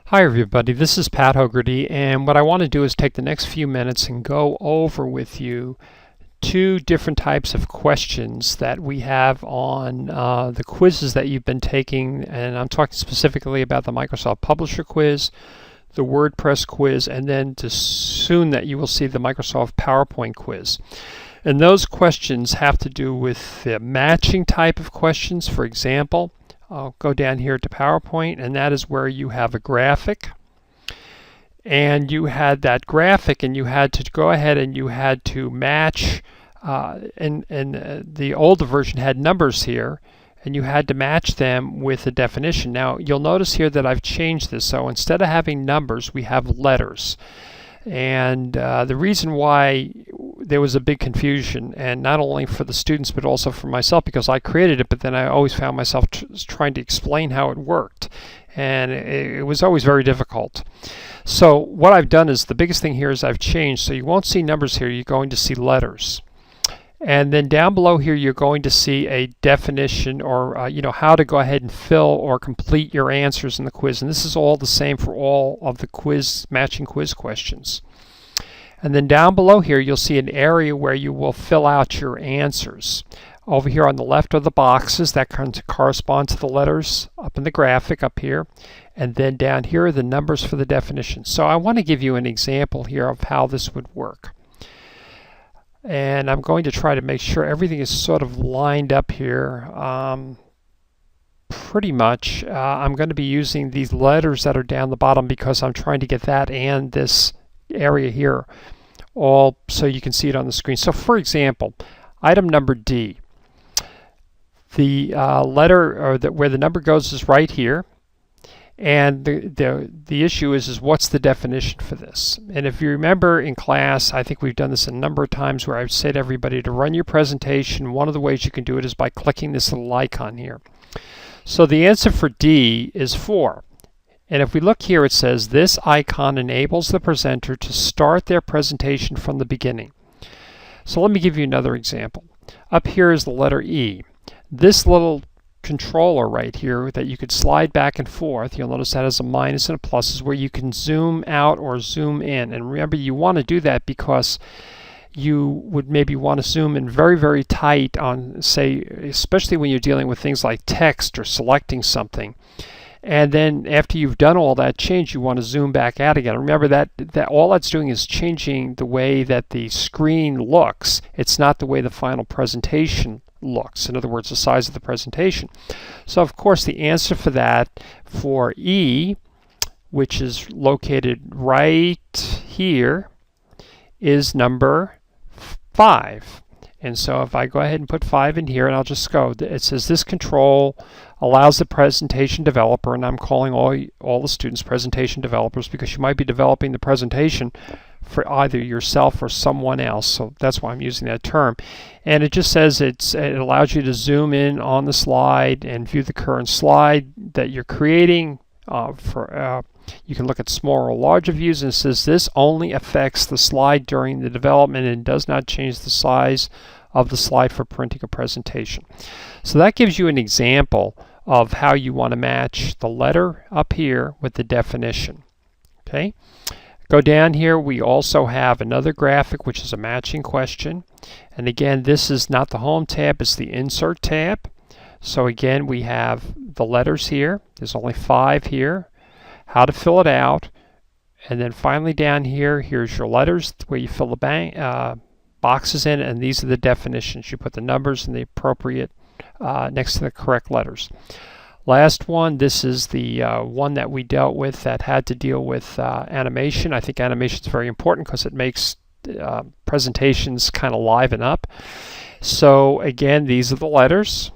Hi everybody, this is Pat Hogarty, and what I want to do is take the next few minutes and go over with you two different types of questions that we have on the quizzes that you've been taking, and I'm talking specifically about the Microsoft Publisher Quiz, the WordPress quiz, and then soon that you will see the Microsoft PowerPoint quiz. And those questions have to do with the matching type of questions. For example, I'll go down here to PowerPoint, and that is where you have a graphic, and you had that graphic and you had to go ahead and you had to match, the older version had numbers here, and you had to match them with a definition. Now you'll notice here that I've changed this, so instead of having numbers we have letters. And the reason why there was a big confusion, and not only for the students but also for myself, because I created it, but then I always found myself trying to explain how it worked, and it was always very difficult. So what I've done is, the biggest thing here is I've changed, so you won't see numbers here, you're going to see letters. And then down below here you're going to see a definition, or how to go ahead and fill or complete your answers in the quiz. And this is all the same for all of the matching quiz questions. And then down below here you'll see an area where you will fill out your answers. Over here on the left are the boxes that correspond to the letters up in the graphic up here. And then down here are the numbers for the definition. So I want to give you an example here of how this would work. And I'm going to try to make sure everything is sort of lined up here. Pretty much I'm going to be using these letters that are down the bottom because I'm trying to get that and this area here all so you can see it on the screen. So for example, item number D, the letter, or where the number goes, is right here. And the issue is what's the definition for this? And if you remember in class, I think we've done this a number of times where I've said to everybody to run your presentation. One of the ways you can do it is by clicking this little icon here. So the answer for D is 4. And if we look here, it says this icon enables the presenter to start their presentation from the beginning. So let me give you another example. Up here is the letter E. This little controller right here that you could slide back and forth, you'll notice that has a minus and a plus, is where you can zoom out or zoom in. And remember, you want to do that because you would maybe want to zoom in very, very tight on, say, especially when you're dealing with things like text or selecting something. And then after you've done all that change, you want to zoom back out again. Remember that all that's doing is changing the way that the screen looks. It's not the way the final presentation looks. In other words, the size of the presentation. So of course the answer for that, for E, which is located right here, is number 5. And so if I go ahead and put 5 in here, and I'll just go, it says this control allows the presentation developer, and I'm calling all the students presentation developers because you might be developing the presentation for either yourself or someone else, so that's why I'm using that term. And it just says it allows you to zoom in on the slide and view the current slide that you're creating. You can look at smaller or larger views, and it says this only affects the slide during the development and does not change the size of the slide for printing a presentation. So that gives you an example of how you want to match the letter up here with the definition. Okay. Go down here, we also have another graphic which is a matching question, and again this is not the Home tab, it's the Insert tab. So again we have the letters here, there's only 5 here, how to fill it out, and then finally down here, here's your letters where you fill the boxes in, and these are the definitions. You put the numbers in the appropriate next to the correct letters. Last one, this is the one that we dealt with that had to deal with animation. I think animation is very important because it makes presentations kind of liven up. So again, these are the letters,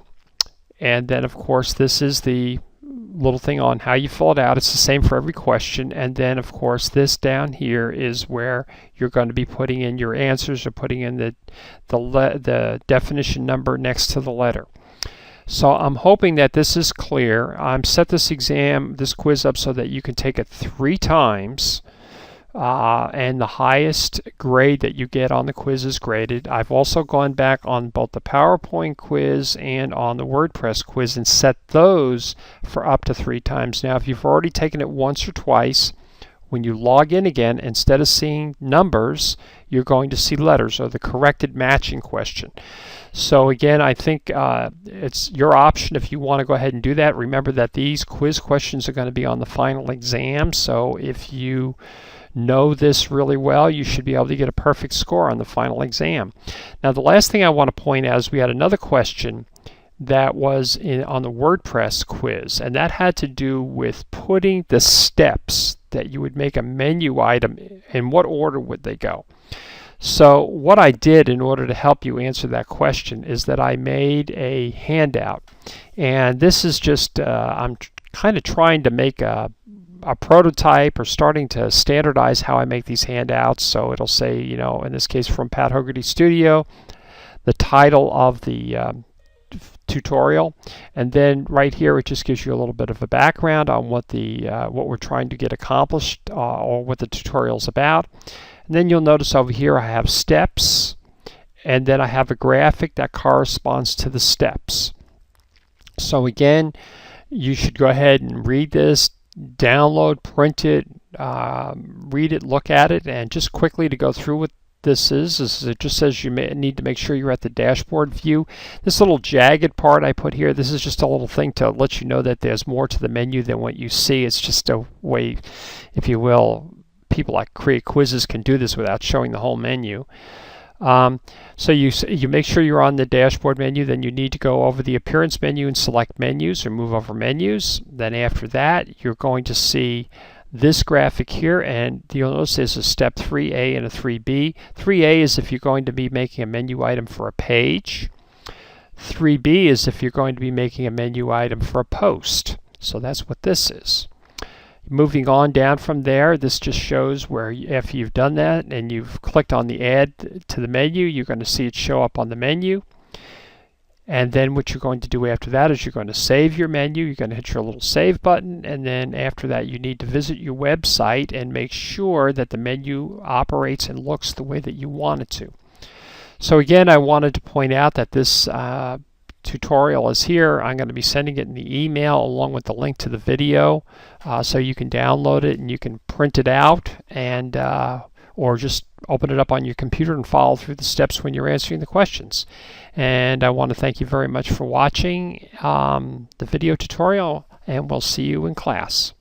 and then of course this is the little thing on how you fill it out. It's the same for every question, and then of course this down here is where you're going to be putting in your answers or putting in the definition number next to the letter. So I'm hoping that this is clear. I'm set this quiz up so that you can take it 3 times. and the highest grade that you get on the quiz is graded. I've also gone back on both the PowerPoint quiz and on the WordPress quiz and set those for up to 3 times. Now, if you've already taken it once or twice, when you log in again, instead of seeing numbers, you're going to see letters, or the corrected matching question. So again, I think it's your option if you want to go ahead and do that. Remember that these quiz questions are going to be on the final exam, so if you know this really well, you should be able to get a perfect score on the final exam. Now, the last thing I want to point out is we had another question that was on the WordPress quiz, and that had to do with putting the steps that you would make a menu item, in what order would they go. So what I did in order to help you answer that question is that I made a handout, and this is just I'm kind of trying to make a prototype, or starting to standardize how I make these handouts. So it'll say, you know, in this case from Pat Hogarty Studio, the title of the tutorial, and then right here it just gives you a little bit of a background on what we're trying to get accomplished, or what the tutorial is about. And then you'll notice over here I have steps, and then I have a graphic that corresponds to the steps. So again, you should go ahead and read this, download, print it, read it, look at it, and just quickly to go through what this is it just says you need to make sure you're at the dashboard view. This little jagged part I put here, this is just a little thing to let you know that there's more to the menu than what you see. It's just a way, if you will, people that create quizzes can do this without showing the whole menu. So you make sure you're on the dashboard menu, then you need to go over the appearance menu and select menus, or move over menus. Then after that, you're going to see this graphic here, and you'll notice there's a step 3A and a 3B. 3A is if you're going to be making a menu item for a page. 3B is if you're going to be making a menu item for a post. So that's what this is. Moving on down from there, this just shows where after you've done that and you've clicked on the add to the menu, you're going to see it show up on the menu. And then what you're going to do after that is you're going to save your menu. You're going to hit your little save button, and then after that you need to visit your website and make sure that the menu operates and looks the way that you want it to. So again, I wanted to point out that this tutorial is here. I'm going to be sending it in the email along with the link to the video, so you can download it and you can print it out, and or just open it up on your computer and follow through the steps when you're answering the questions. And I want to thank you very much for watching the video tutorial, and we'll see you in class.